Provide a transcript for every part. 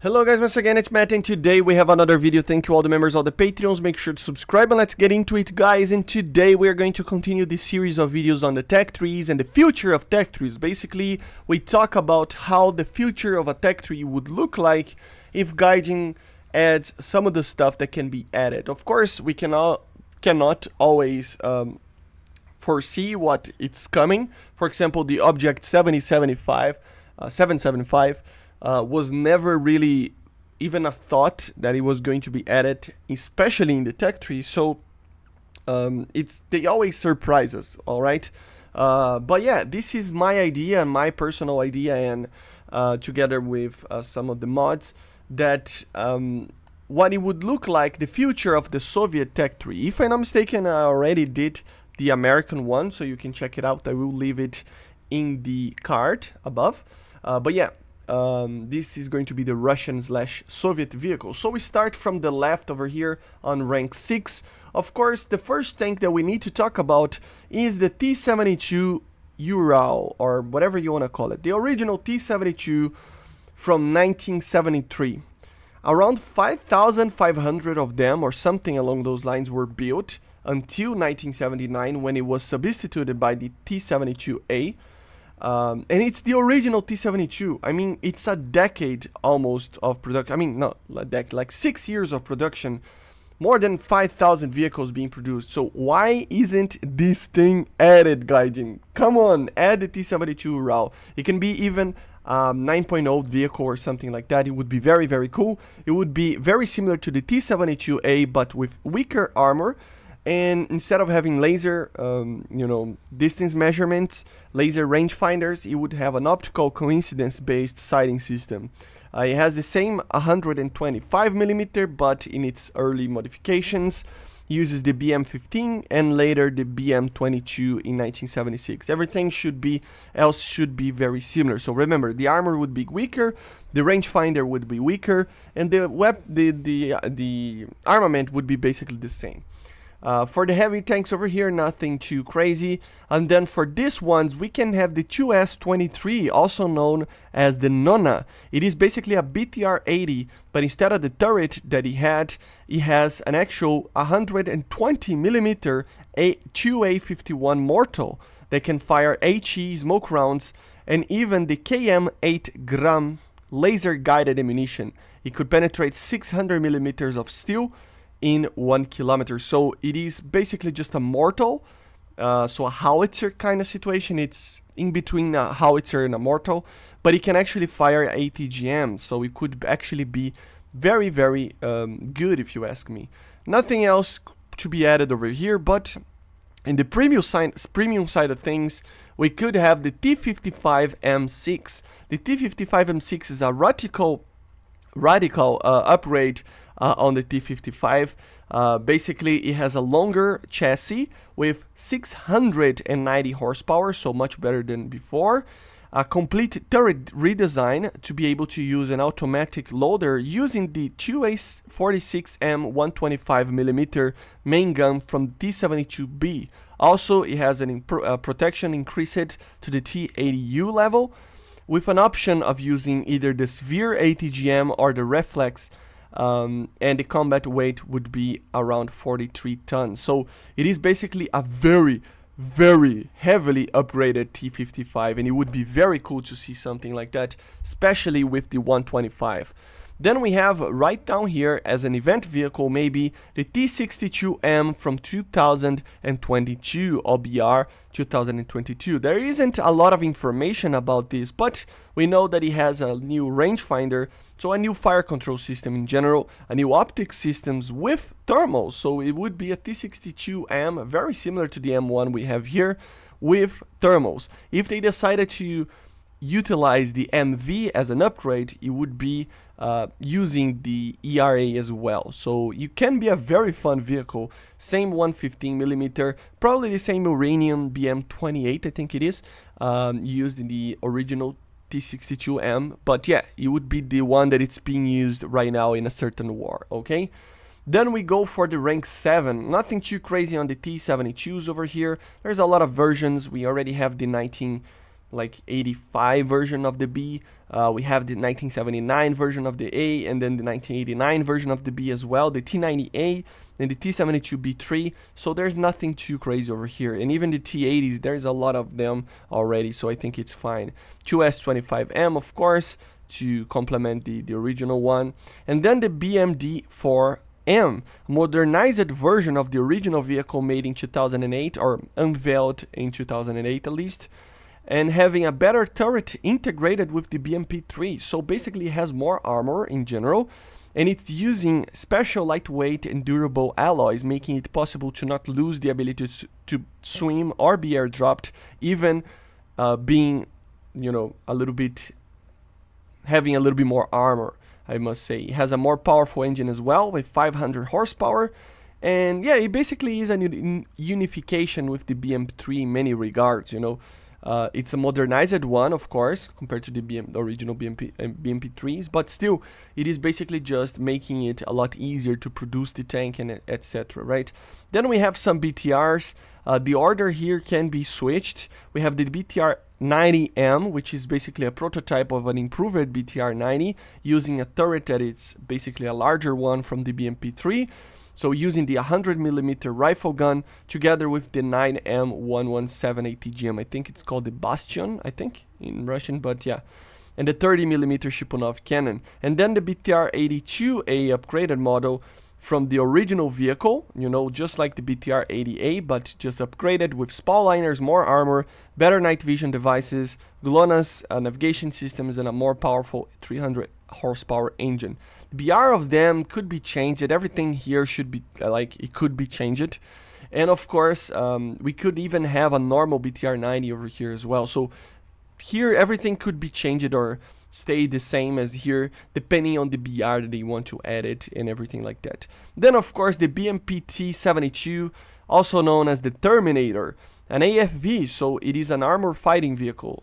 Hello guys, once again it's Matt and today we have another video. Thank you all the members of the Patreons, make sure to subscribe and let's get into it guys. And today we are going to continue this series of videos on the tech trees and the future of tech trees. Basically we talk about how the future of a tech tree would look like if Gaijin adds some of the stuff that can be added. Of course we cannot always foresee what it's coming. For example, the object 775 was never really even a thought that it was going to be added, especially in the tech tree. So they always surprise us, all right? But yeah, this is my idea, my personal idea, and together with some of the mods, that what it would look like, the future of the Soviet tech tree. If I'm not mistaken, I already did the American one, so you can check it out. I will leave it in the card above. But yeah. This is going to be the Russian/Soviet vehicle. So we start from the left over here on rank 6. Of course, the first tank that we need to talk about is the T-72 Ural, or whatever you want to call it. The original T-72 from 1973. Around 5,500 of them, or something along those lines, were built until 1979 when it was substituted by the T-72A. And it's the original T-72. I mean, it's a decade almost of production. I mean, not a decade, like 6 years of production. More than 5,000 vehicles being produced. So why isn't this thing added, Gaijin? Come on, add the T-72 RAW. It can be even 9.0 vehicle or something like that. It would be very, very cool. It would be very similar to the T-72A, but with weaker armor. And instead of having laser, distance measurements, laser rangefinders, it would have an optical coincidence-based sighting system. It has the same 125mm, but in its early modifications, uses the BM-15 and later the BM-22 in 1976. Everything should be very similar. So remember, the armor would be weaker, the rangefinder would be weaker, and the armament would be basically the same. For the heavy tanks over here, nothing too crazy. And then for these ones, we can have the 2S-23, also known as the Nona. It is basically a BTR-80, but instead of the turret that it has an actual 120mm 2A51 mortar that can fire HE smoke rounds and even the KM-8 gram laser-guided ammunition. It could penetrate 600mm of steel in 1 kilometer. So it is basically just a mortal, so a howitzer kind of situation. It's in between a howitzer and a mortal, but it can actually fire ATGM, so it could actually be very, very good if you ask me. Nothing else to be added over here, but in the premium side of things, we could have the T-15 M6. The T-15 M6 is a radical upgrade on the T-55. Basically, it has a longer chassis with 690 horsepower, so much better than before. A complete turret redesign to be able to use an automatic loader using the 2A46M 125mm main gun from T-72B. Also, it has an protection increased to the T-80U level, with an option of using either the Sphere ATGM or the Reflex, and the combat weight would be around 43 tons. So it is basically a very, very heavily upgraded T-55, and it would be very cool to see something like that, especially with the 125. Then we have right down here as an event vehicle maybe the T-62M from 2022, OBR 2022. There isn't a lot of information about this, but we know that it has a new rangefinder, so a new fire control system in general, a new optic systems with thermals. So it would be a T-62M, very similar to the M1 we have here, with thermals. If they decided to utilize the MV as an upgrade, it would be using the ERA as well. So you can be a very fun vehicle. Same 115mm, probably the same uranium BM-28, I think it is, used in the original T-62M. But yeah, it would be the one that it's being used right now in a certain war, okay? Then we go for the rank 7. Nothing too crazy on the T-72s over here. There's a lot of versions. We already have the like 85 version of the B. We have the 1979 version of the A, and then the 1989 version of the B as well, the T90A and the T72B3. So there's nothing too crazy over here. And even the T80s, there's a lot of them already, so I think it's fine. 2S25M, of course, to complement the original one. And then the BMD4M, modernized version of the original vehicle made in 2008, or unveiled in 2008 at least, and having a better turret integrated with the BMP3. So basically it has more armor in general, and it's using special lightweight and durable alloys, making it possible to not lose the ability to swim or be airdropped, even being, you know, having a little bit more armor, I must say. It has a more powerful engine as well, with 500 horsepower. And yeah, it basically is a unification with the BM3 in many regards, you know. It's a modernized one, of course, compared to the original BMP3s, but still, it is basically just making it a lot easier to produce the tank and etc., right? Then we have some BTRs. The order here can be switched. We have the BTR 90M, which is basically a prototype of an improved BTR 90, using a turret that is basically a larger one from the BMP3. So using the 100mm rifle gun together with the 9M117 ATGM. I think it's called the Bastion, I think, in Russian, but yeah. And the 30mm Shipunov cannon. And then the BTR-82A upgraded model from the original vehicle, you know, just like the BTR-80A, but just upgraded with spall liners, more armor, better night vision devices, GLONASS navigation systems, and a more powerful 300 horsepower engine. The BR of them could be changed. Everything here should be it could be changed. And of course, we could even have a normal BTR 90 over here as well. So here everything could be changed or stay the same as here, depending on the BR that they want to add it and everything like that. Then of course the BMP T-72, also known as the Terminator, an AFV, so it is an armored fighting vehicle.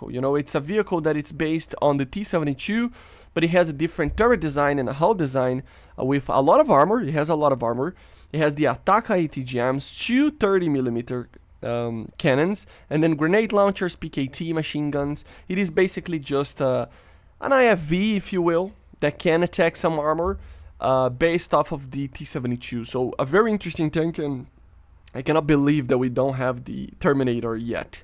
You know, it's a vehicle that is based on the T-72, but it has a different turret design and a hull design with a lot of armor. It has a lot of armor. It has the Ataka ATGMs, two 30mm cannons, and then grenade launchers, PKT machine guns. It is basically just an IFV, if you will, that can attack some armor based off of the T-72. So a very interesting tank, and I cannot believe that we don't have the Terminator yet.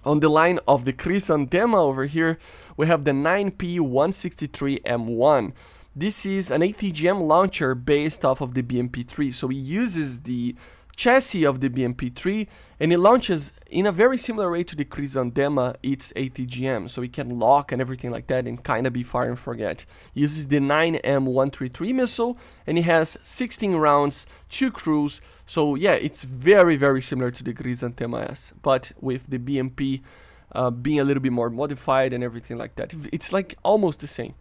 On the line of the Chrysanthema over here, we have the 9P163M1. This is an ATGM launcher based off of the BMP3, so it uses the chassis of the BMP3, and it launches in a very similar way to the Chrysanthema, its ATGM, so it can lock and everything like that and kind of be fire and forget. It uses the 9M133 missile, and it has 16 rounds, 2 crews, so yeah, it's very, very similar to the Chrysanthema S, but with the BMP being a little bit more modified and everything like that. It's like almost the same.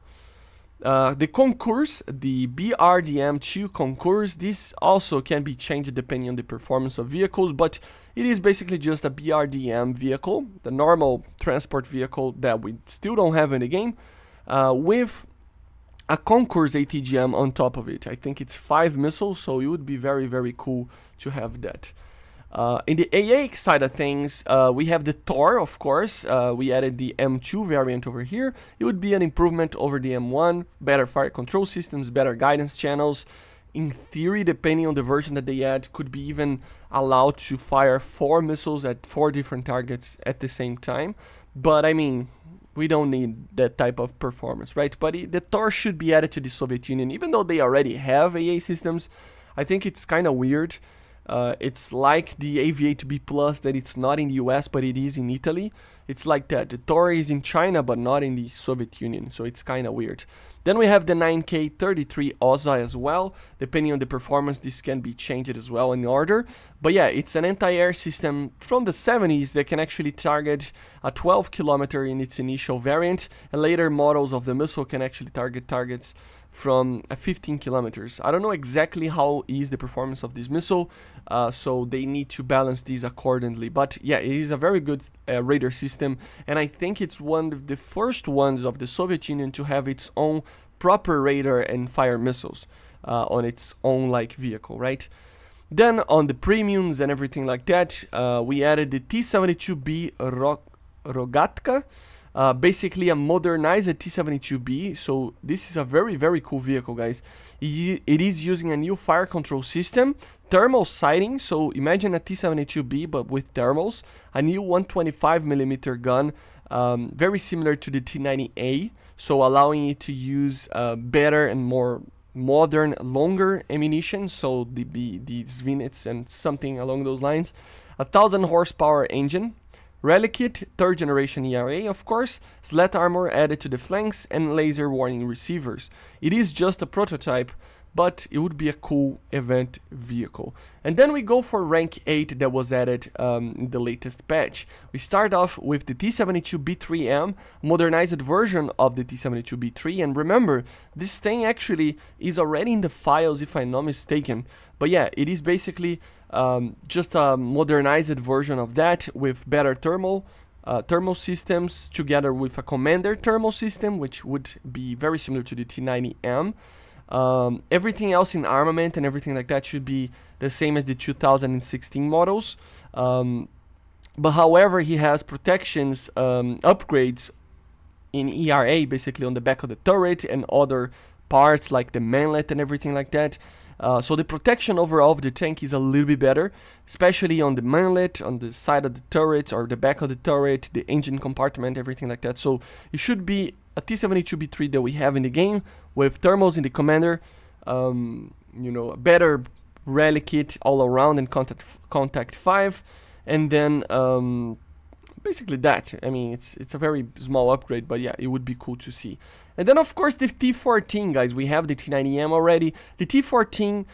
The concourse, the BRDM2 concourse, this also can be changed depending on the performance of vehicles, but it is basically just a BRDM vehicle, the normal transport vehicle that we still don't have in the game, with a concourse ATGM on top of it. I think it's 5 missiles, so it would be very, very cool to have that. In the AA side of things, we have the Tor, of course. We added the M2 variant over here. It would be an improvement over the M1, better fire control systems, better guidance channels. In theory, depending on the version that they add, could be even allowed to fire 4 missiles at 4 different targets at the same time. But I mean, we don't need that type of performance, right? But the Tor should be added to the Soviet Union, even though they already have AA systems. I think it's kind of weird. It's like the AV-8B Plus, that it's not in the US, but it is in Italy. It's like that. The Tor is in China, but not in the Soviet Union, so it's kind of weird. Then we have the 9K33 OZA as well. Depending on the performance, this can be changed as well in order. But yeah, it's an anti-air system from the 70s that can actually target a 12 kilometer in its initial variant, and later models of the missile can actually target targets from 15 kilometers. I don't know exactly how is the performance of this missile, so they need to balance these accordingly. But yeah, it is a very good radar system, and I think it's one of the first ones of the Soviet Union to have its own proper radar and fire missiles on its own like vehicle, right? Then on the premiums and everything like that, we added the T-72B Rogatka, basically a modernized T-72B. So this is a very cool vehicle, guys. It is using a new fire control system, thermal sighting. So imagine a T-72B but with thermals, a new 125mm gun, very similar to the T-90A, so allowing it to use better and more modern, longer ammunition, so the Svinets and something along those lines. 1000 horsepower engine, Relic Kit, 3rd generation ERA, of course, slat armor added to the flanks, and laser warning receivers. It is just a prototype, but it would be a cool event vehicle. And then we go for rank 8 that was added in the latest patch. We start off with the T-72B3M, modernized version of the T-72B3, and remember, this thing actually is already in the files if I'm not mistaken. But yeah, it is basically just a modernized version of that with better thermal systems together with a commander thermal system, which would be very similar to the T-90M. Everything else in armament and everything like that should be the same as the 2016 models. But however, he has protections, upgrades in ERA, basically on the back of the turret and other parts like the manlet and everything like that. So the protection overall of the tank is a little bit better, especially on the manlet, on the side of the turret or the back of the turret, the engine compartment, everything like that. So it should be a T-72B3 that we have in the game with thermals in the commander, you know, a better relic kit all around and contact 5, and then basically that. I mean, it's a very small upgrade, but yeah, it would be cool to see. And then of course the T-14, guys. We have the T-90M already. The T-14,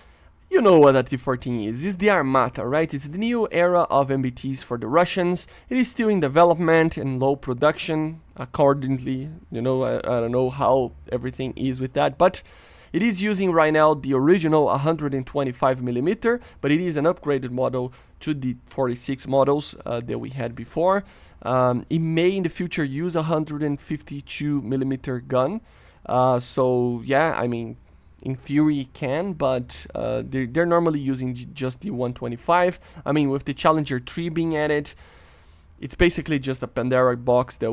you know what a T-14 is. It's the Armata, right? It's the new era of MBTs for the Russians. It is still in development and low production accordingly. You know, I don't know how everything is with that, but it is using right now the original 125mm, but it is an upgraded model to the 46 models that we had before. It may in the future use a 152mm gun. So yeah, I mean, in theory it can, but they're normally using just the 125. I mean, with the Challenger 3 being added, it's basically just a Pandora's box that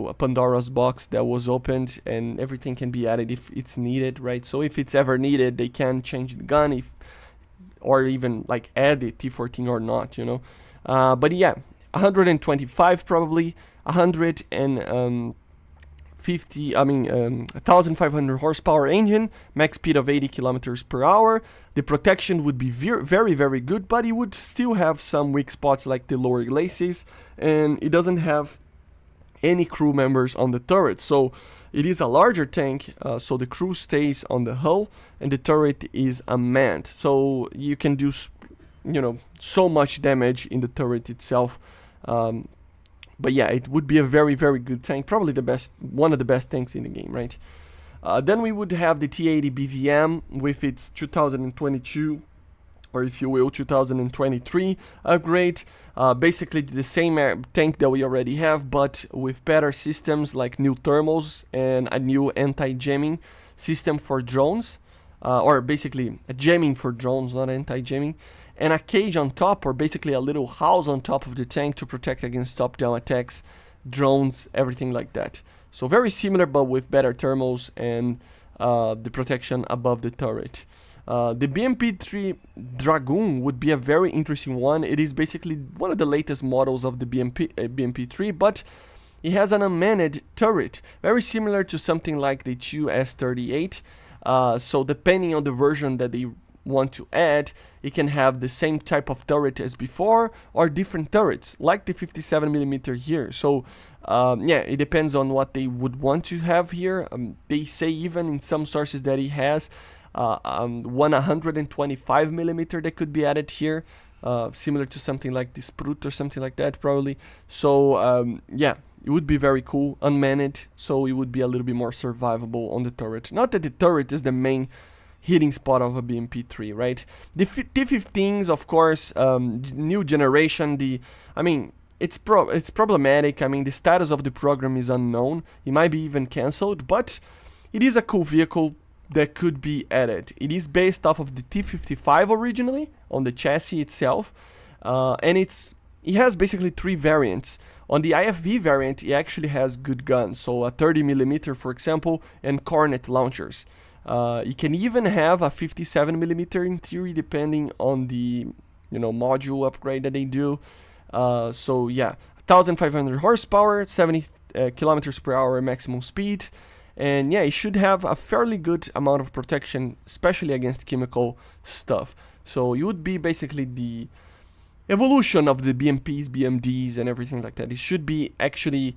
was opened, and everything can be added if it's needed, right? So if it's ever needed, they can change the gun, or even like add the T-14 or not, you know. But yeah, 125 probably, 1,500 horsepower engine, max speed of 80 kilometers per hour. The protection would be very good, but it would still have some weak spots like the lower glacis, and it doesn't have any crew members on the turret. So it is a larger tank, so the crew stays on the hull and the turret is unmanned. So you can do, you know, so much damage in the turret itself. But yeah, it would be a very good tank, probably the best, one of the best tanks in the game, right? Then we would have the T-80 BVM with its 2022, or if you will, 2023 upgrade. Basically the same tank that we already have, but with better systems like new thermals and a new anti-jamming system for drones, or basically a jamming for drones, not anti-jamming, and a cage on top, or basically a little house on top of the tank to protect against top-down attacks, drones, everything like that. So very similar, but with better thermals and the protection above the turret. The BMP-3 Dragoon would be a very interesting one. It is basically one of the latest models of the BMP-3, but it has an unmanned turret, very similar to something like the 2S-38. So depending on the version that they want to add, it can have the same type of turret as before, or different turrets, like the 57mm here. So yeah, it depends on what they would want to have here. They say even in some sources that it has one 125mm that could be added here, similar to something like the Sprut or something like that probably. So yeah, it would be very cool, unmanned, so it would be a little bit more survivable on the turret. Not that the turret is the main hitting spot of a BMP-3, right? The T-15s, of course, new generation. I mean, it's problematic. I mean, the status of the program is unknown. It might be even cancelled, but it is a cool vehicle. that could be added. It is based off of the T-15 originally on the chassis itself, and it has basically 3 variants. On the IFV variant, it actually has good guns, so a 30mm, for example, and Cornet launchers. You can even have a 57mm in theory, depending on the module upgrade that they do. So yeah, 1,500 horsepower, 70 kilometers per hour maximum speed, and yeah, it should have a fairly good amount of protection, especially against chemical stuff. So it would be basically the evolution of the BMPs, BMDs, and everything like that. It should be actually,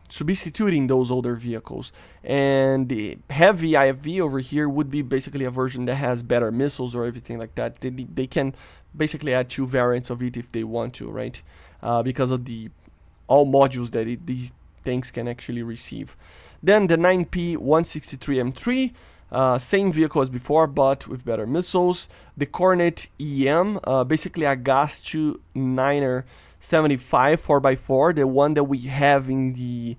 substituting those older vehicles. And the heavy IFV over here would be basically a version that has better missiles or everything like that. They can basically add 2 variants of it if they want to, right? Because of the all modules that these tanks can actually receive. Then the 9P 163M3. Same vehicle as before, but with better missiles. The Cornet EM, basically a gas 2-9er 75 4x4, the one that we have in the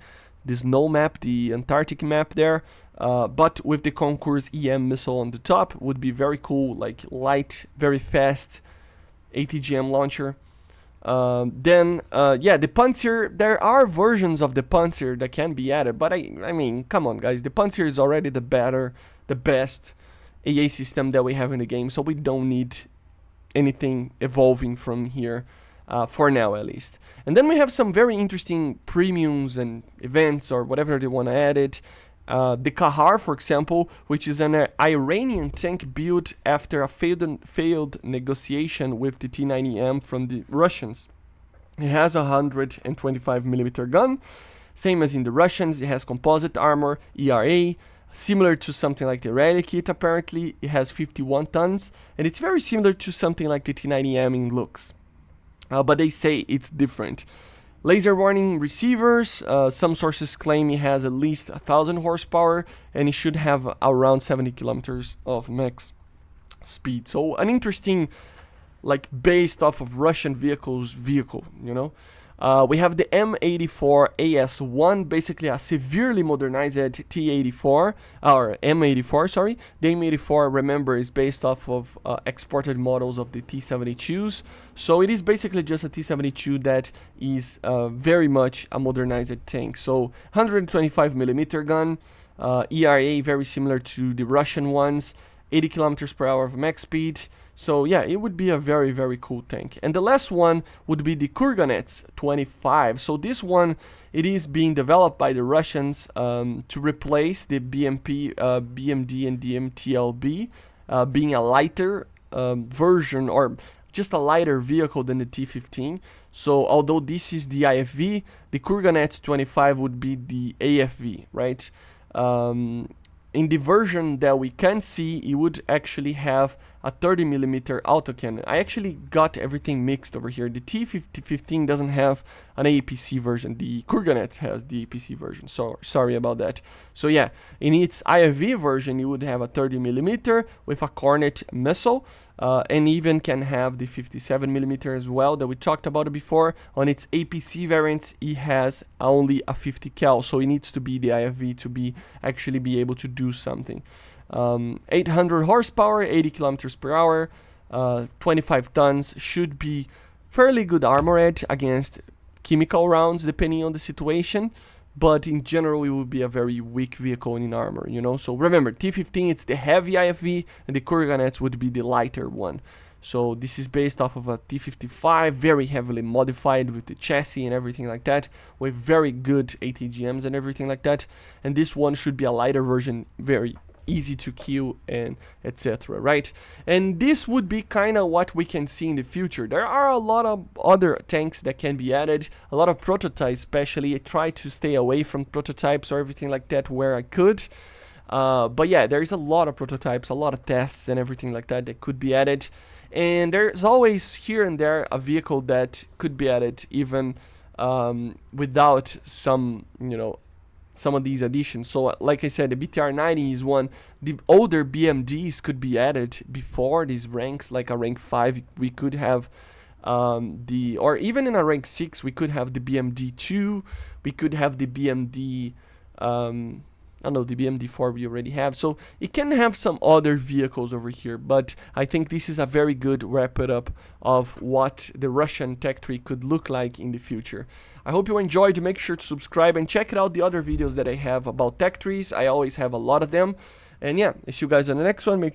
snow map, the Antarctic map there, but with the Concours EM missile on the top. Would be very cool, like light, very fast ATGM launcher. Then the Panzer, there are versions of the Panzer that can be added, but I mean, come on guys, the Panzer is already the best AA system that we have in the game, so we don't need anything evolving from here, for now at least. And then we have some very interesting premiums and events or whatever they want to add it. The Kahar, for example, which is an Iranian tank built after a failed negotiation with the T-90M from the Russians. It has a 125mm gun, same as in the Russians. It has composite armor, ERA, similar to something like the Rally Kit apparently. It has 51 tons, and it's very similar to something like the T-90M in looks. But they say it's different. Laser warning receivers, some sources claim it has at least 1,000 horsepower, and it should have around 70 kilometers of max speed. So an interesting, like, based off of Russian vehicle, we have the M84 AS1, basically a severely modernized T84, or M84, sorry. The M84, remember, is based off of exported models of the T72s. So it is basically just a T72 that is very much a modernized tank. So 125mm gun, ERA very similar to the Russian ones, 80 kilometers per hour of max speed. So yeah, it would be a very, very cool tank. And the last one would be the Kurganets 25. So this one, it is being developed by the Russians to replace the BMP, BMD, and the MTLB, being a lighter version, or just a lighter vehicle than the T-15. So although this is the IFV, the Kurganets 25 would be the AFV, right? In the version that we can see, it would actually have a 30mm autocannon. I actually got everything mixed over here. The T-15 doesn't have an APC version. The Kurganets has the APC version. So sorry about that. So yeah, in its IFV version, it would have a 30mm with a Cornet missile. And even can have the 57mm as well that we talked about it before. On its APC variants, it has only a 50 cal, so it needs to be the IFV to actually be able to do something. 800 horsepower, 80 kilometers per hour, 25 tons, should be fairly good armored against chemical rounds depending on the situation. But in general, it would be a very weak vehicle in armor, So remember, T-15, it's the heavy IFV, and the Kurganets would be the lighter one. So this is based off of a T-55, very heavily modified with the chassis and everything like that, with very good ATGMs and everything like that. And this one should be a lighter version, very easy to kill and etc, right? And this would be kind of what we can see in the future. There are a lot of other tanks that can be added, a lot of prototypes especially. I try to stay away from prototypes or everything like that where I could, but yeah, there is a lot of prototypes, a lot of tests and everything like that could be added. And there's always here and there a vehicle that could be added even without some, some of these additions. So like I said, the BTR-90 is one. The older BMDs could be added before these ranks, like a rank 5 we could have or even in a rank 6 we could have the BMD-2, we could have the BMD I don't know, the BMD4 we already have. So it can have some other vehicles over here, but I think this is a very good wrap it up of what the Russian tech tree could look like in the future. I hope you enjoyed. Make sure to subscribe and check out the other videos that I have about tech trees. I always have a lot of them. And yeah, I'll see you guys on the next one. Make